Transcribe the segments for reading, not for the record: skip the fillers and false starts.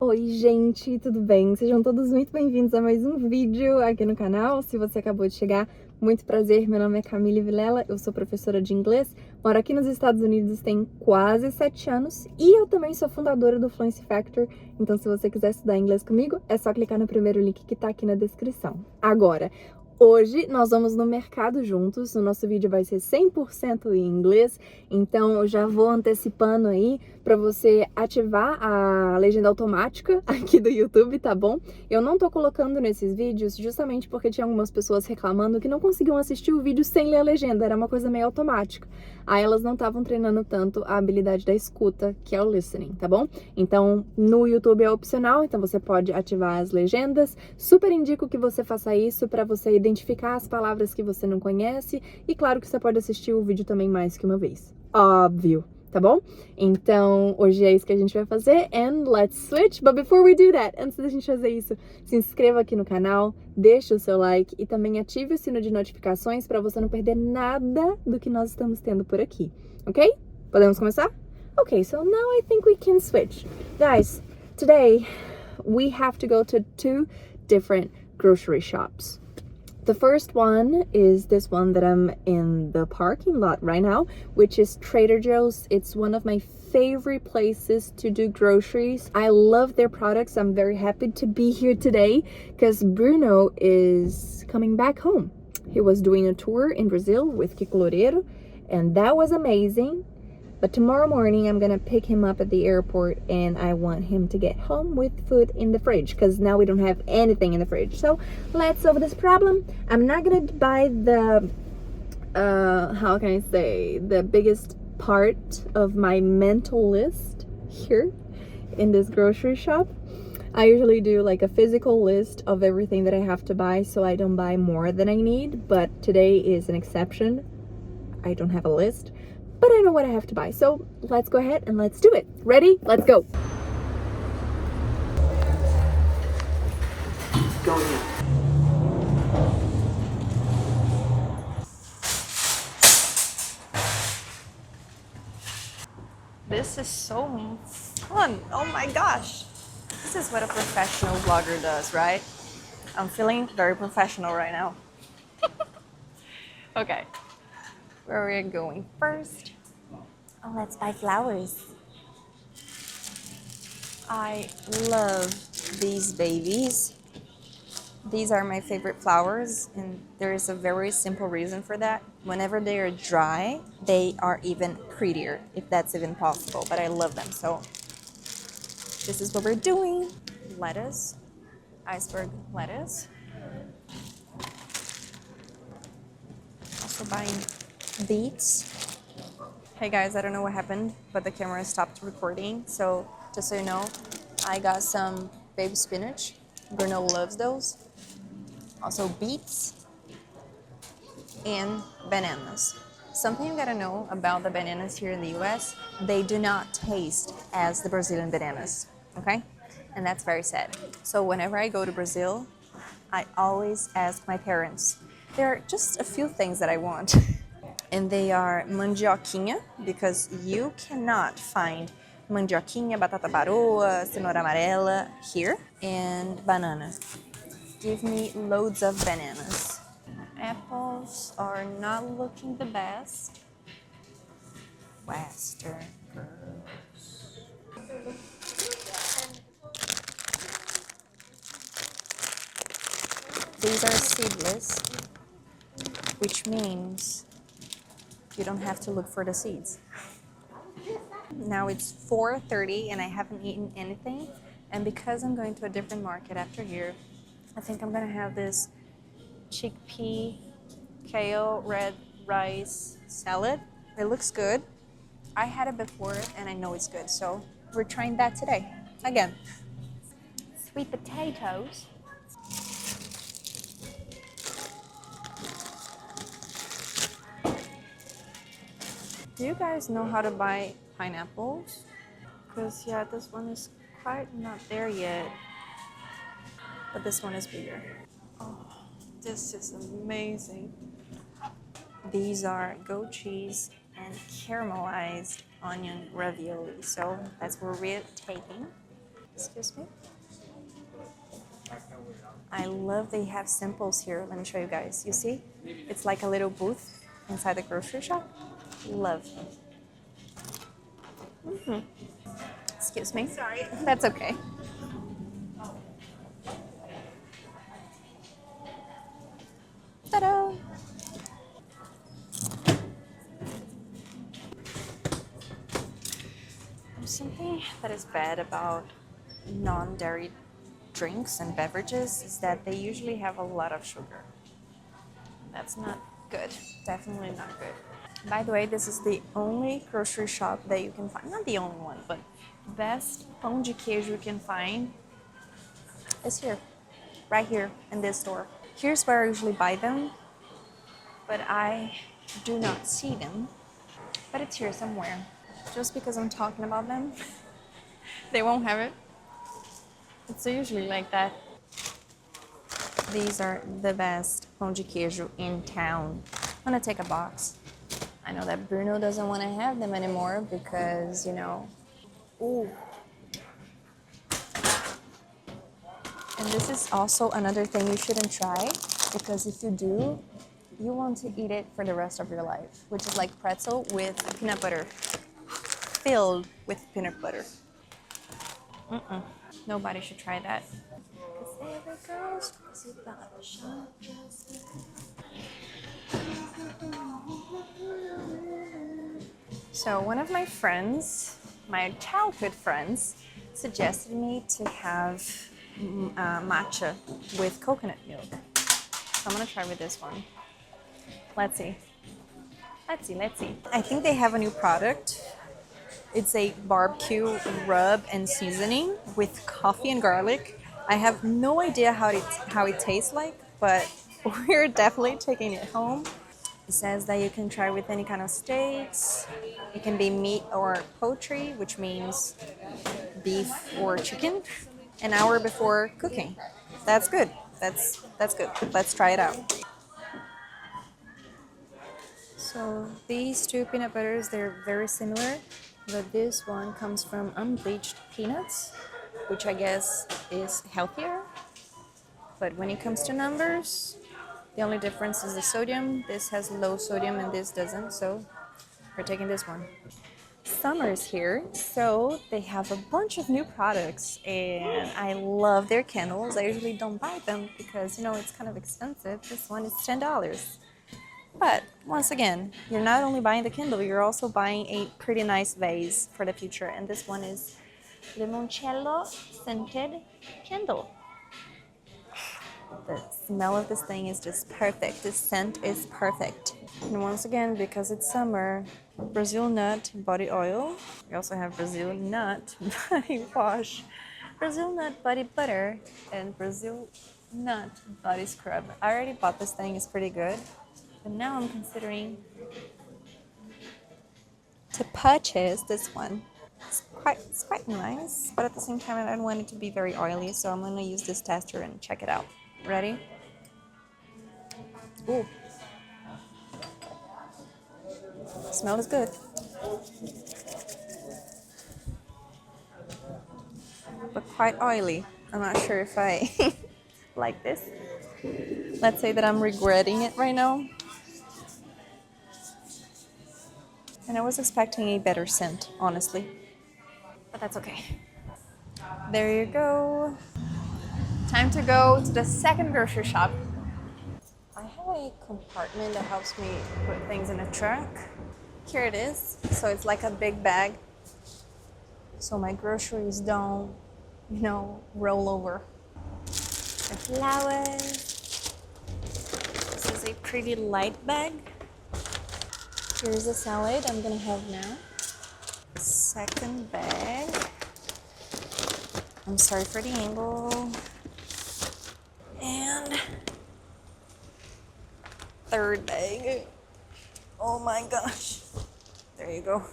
Oi gente, tudo bem? Sejam todos muito bem-vindos a mais um vídeo aqui no canal. Se você acabou de chegar, muito prazer, meu nome é Camille Vilela, eu sou professora de inglês, moro aqui nos Estados Unidos tem quase 7 anos e eu também sou fundadora do Fluency Factor, então se você quiser estudar inglês comigo, é só clicar no primeiro link que tá aqui na descrição. Agora, hoje nós vamos no mercado juntos, o nosso vídeo vai ser 100% em inglês, então eu já vou antecipando aí para você ativar a legenda automática aqui do YouTube, tá bom? Eu não tô colocando nesses vídeos justamente porque tinha algumas pessoas reclamando que não conseguiam assistir o vídeo sem ler a legenda, era uma coisa meio automática. Aí elas não estavam treinando tanto a habilidade da escuta, que é o listening, tá bom? Então no YouTube é opcional, então você pode ativar as legendas. Super indico que você faça isso para você identificar as palavras que você não conhece e claro que você pode assistir o vídeo também mais que uma vez. Óbvio, tá bom? Então, hoje é isso que a gente vai fazer and let's switch. But before we do that, antes da gente fazer isso, se inscreva aqui no canal, deixe o seu like e também ative o sino de notificações para você não perder nada do que nós estamos tendo por aqui, ok? Podemos começar? Okay, so now I think we can switch. Guys, today we have to go to 2 different grocery shops. The first one is this one that I'm in the parking lot right now, which is Trader Joe's. It's one of my favorite places to do groceries. I love their products. I'm very happy to be here today because Bruno is coming back home. He was doing a tour in Brazil with Kiko Loureiro, and that was amazing. But tomorrow morning, I'm gonna pick him up at the airport and I want him to get home with food in the fridge because now we don't have anything in the fridge. So let's solve this problem. I'm not gonna buy the, how can I say, the biggest part of my mental list here in this grocery shop. I usually do like a physical list of everything that I have to buy so I don't buy more than I need. But today is an exception. I don't have a list. But I know what I have to buy, so let's go ahead and let's do it. Ready? Let's go. Go ahead. This is so fun. Oh my gosh. This is what a professional vlogger does, right? I'm feeling very professional right now. Okay. Where are we going first? Oh, let's buy flowers. I love these babies. These are my favorite flowers, and there is a very simple reason for that. Whenever they are dry, they are even prettier, if that's even possible, but I love them. So this is what we're doing. Lettuce, iceberg lettuce. Also buying beets. Hey guys, I don't know what happened, but the camera stopped recording. So just so you know, I got some baby spinach. Bruno loves those. Also beets and bananas. Something you gotta know about the bananas here in the US, they do not taste as the Brazilian bananas, okay? And that's very sad. So whenever I go to Brazil, I always ask my parents. There are just a few things that I want. And they are mandioquinha, because you cannot find mandioquinha, batata baroa, cenoura amarela here, and banana. Give me loads of bananas. Apples are not looking the best. Western girls. These are seedless, which means you don't have to look for the seeds. Now it's 4:30 and I haven't eaten anything. And because I'm going to a different market after here, I think I'm gonna have this chickpea, kale, red rice salad. It looks good. I had it before and I know it's good. So we're trying that today. Again. Sweet potatoes. Do you guys know how to buy pineapples? Because yeah, this one is quite not there yet. But this one is bigger. Oh, this is amazing. These are goat cheese and caramelized onion ravioli. So that's what we're taking. Excuse me. I love they have samples here. Let me show you guys. You see? It's like a little booth inside the grocery shop. Love. Excuse me. Sorry. That's okay. Ta-da! Something that is bad about non-dairy drinks and beverages is that they usually have a lot of sugar. That's not good. Definitely not good. By the way, this is the only grocery shop that you can find, not the only one, but best pão de queijo you can find is here, right here in this store. Here's where I usually buy them, but I do not see them. But it's here somewhere. Just because I'm talking about them, they won't have it. It's usually like that. These are the best pão de queijo in town. I'm gonna take a box. I know that Bruno doesn't want to have them anymore because, you know, ooh. And this is also another thing you shouldn't try, because if you do, you want to eat it for the rest of your life, which is like pretzel with peanut butter, filled with peanut butter. Nobody should try that. So one of my friends, my childhood friends, suggested me to have matcha with coconut milk. So I'm gonna try with this one. Let's see. I think they have a new product. It's a barbecue rub and seasoning with coffee and garlic. I have no idea how it tastes like, but we're definitely taking it home. It says that you can try with any kind of steaks. It can be meat or poultry, which means beef or chicken, an hour before cooking. That's good. That's good. Let's try it out. So these two peanut butters, they're very similar, but this one comes from unbleached peanuts, which I guess is healthier. But when it comes to numbers, the only difference is the sodium. This has low sodium and this doesn't, so we're taking this one. Summer's here, so they have a bunch of new products, and I love their candles. I usually don't buy them because, you know, it's kind of expensive. This one is $10. But once again, you're not only buying the candle, you're also buying a pretty nice vase for the future. And this one is limoncello scented candle. The smell of this thing is just perfect. The scent is perfect. And once again, because it's summer, Brazil nut body oil. We also have Brazil nut body wash, Brazil nut body butter, and Brazil nut body scrub. I already bought this thing. It's pretty good. But now I'm considering to purchase this one. It's quite nice, but at the same time I don't want it to be very oily, so I'm gonna use this tester and check it out. Ready? Ooh. Smell is good. But quite oily. I'm not sure if I like this. Let's say that I'm regretting it right now. And I was expecting a better scent, honestly. But that's okay. There you go. Time to go to the second grocery shop. I have a compartment that helps me put things in a truck. Here it is. So it's like a big bag, so my groceries don't, you know, roll over. The flowers. This is a pretty light bag. Here's the salad I'm gonna have now. Second bag. I'm sorry for the angle. And third bag. Oh my gosh. There you go.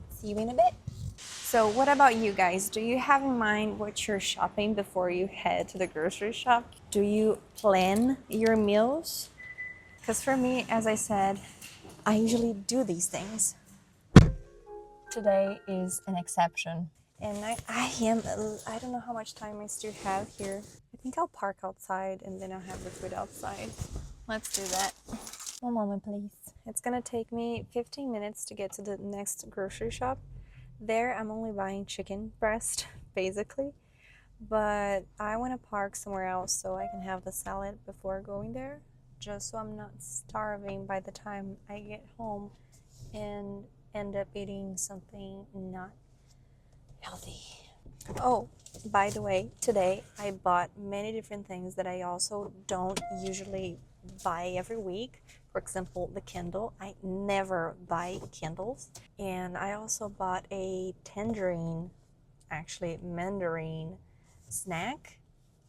See you in a bit. So what about you guys? Do you have in mind what you're shopping before you head to the grocery shop? Do you plan your meals? Because for me, as I said, I usually do these things. Today is an exception. And I don't know how much time I still have here. I think I'll park outside and then I'll have the food outside. Let's do that. One moment, please. It's gonna take me 15 minutes to get to the next grocery shop. There, I'm only buying chicken breast, basically. But I want to park somewhere else so I can have the salad before going there, just so I'm not starving by the time I get home and end up eating something not healthy. Oh, by the way, today I bought many different things that I also don't usually buy every week. For example, the candle. I never buy candles. And I also bought a mandarin snack.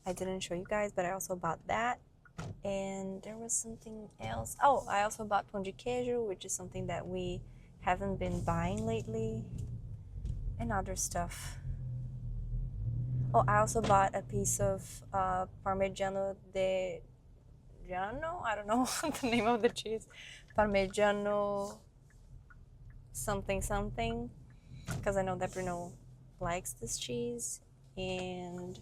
I didn't show you guys, but I also bought that. And there was something else. Oh, I also bought pão de queijo, which is something that we haven't been buying lately, and other stuff. Oh, I also bought a piece of Parmigiano de Giano. I don't know the name of the cheese. Parmigiano something something, because I know that Bruno likes this cheese and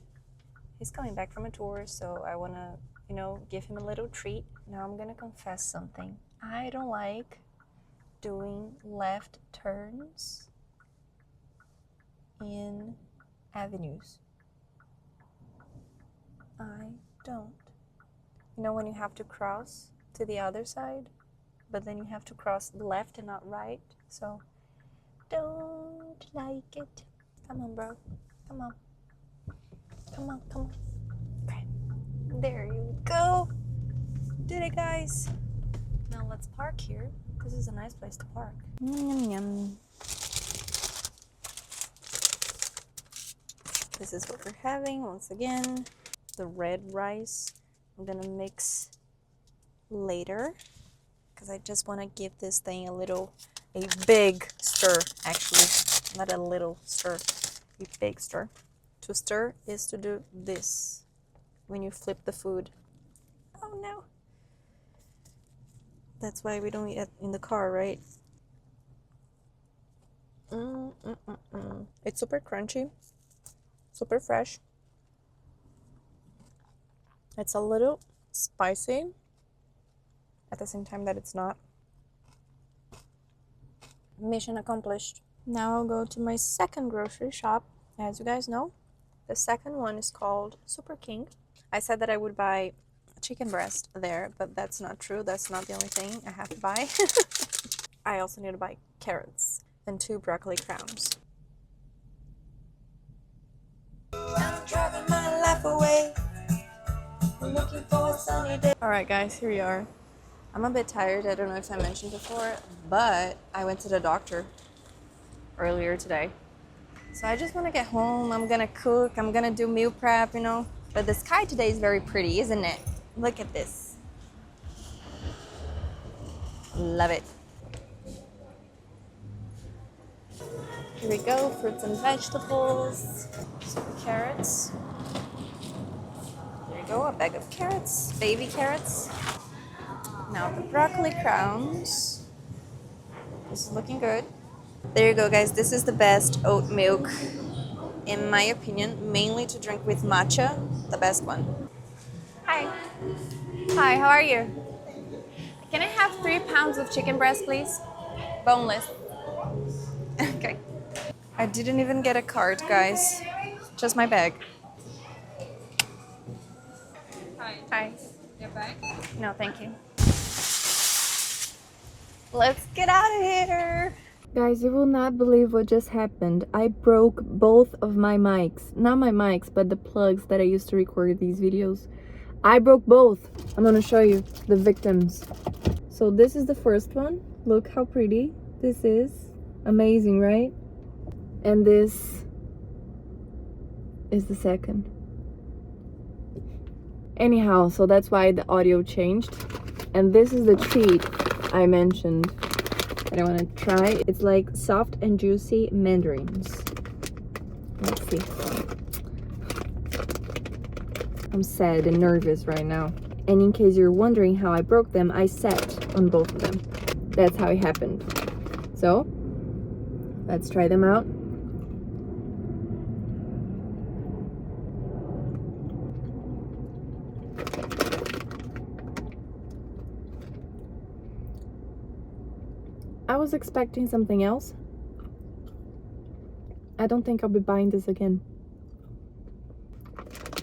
he's coming back from a tour, so I want to, give him a little treat. Now I'm gonna confess something. I don't like doing left turns in avenues. I don't. When you have to cross to the other side, but then you have to cross left and not right, so don't like it. Come on, bro. Come on. Come on, come on. Okay. There you go. Did it, guys. Now let's park here. This is a nice place to park. Yum, yum. This is what we're having once again. The red rice I'm gonna mix later because I just want to give this thing a big stir, actually. Not a little stir, a big stir. To stir is to do this when you flip the food. Oh no. That's why we don't eat it in the car, right? It's super crunchy, super fresh. It's a little spicy at the same time that it's not. Mission accomplished. Now I'll go to my second grocery shop. As you guys know, the second one is called Super King. I said that I would buy chicken breast there, but that's not true. That's not the only thing I have to buy. I also need to buy carrots and 2 broccoli crowns. I'm driving my life away. I'm looking for a sunny day. Alright guys, here we are. I'm a bit tired. I don't know if I mentioned before, but I went to the doctor earlier today. So I just want to get home. I'm gonna cook. I'm gonna do meal prep, But the sky today is very pretty, isn't it? Look at this. Love it. Here we go, fruits and vegetables. Some carrots. There you go, a bag of carrots, baby carrots. Now the broccoli crowns. This is looking good. There you go, guys. This is the best oat milk, in my opinion, mainly to drink with matcha, the best one. Hi. Hi, how are you? Can I have 3 pounds of chicken breast, please? Boneless. Okay. I didn't even get a card, guys. Just my bag. Hi. Hi. Your bag? No, thank you. Let's get out of here. Guys, you will not believe what just happened. I broke both of my mics. Not my mics, but the plugs that I used to record these videos. I broke both. I'm gonna show you the victims. So this is the first one. Look how pretty this is. Amazing, right? And this is the second. Anyhow, so that's why the audio changed. And this is the treat I mentioned that I want to try. It's like soft and juicy mandarins. Let's see. I'm sad and nervous right now. And in case you're wondering how I broke them, I sat on both of them. That's how it happened. So, let's try them out. was expecting something else. I don't think I'll be buying this again.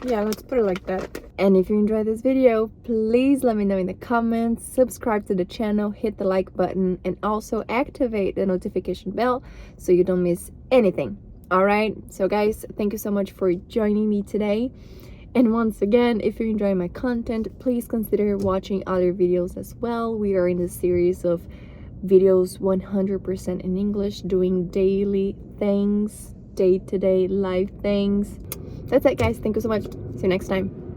Yeah, let's put it like that. And if you enjoyed this video, please let me know in the comments, subscribe to the channel, hit the like button, and also activate the notification bell so you don't miss anything. Alright, so guys, thank you so much for joining me today. And once again, if you enjoy my content, please consider watching other videos as well. We are in a series of videos 100% in English, doing daily things, day-to-day life things. That's it, guys. Thank you so much. See you next time.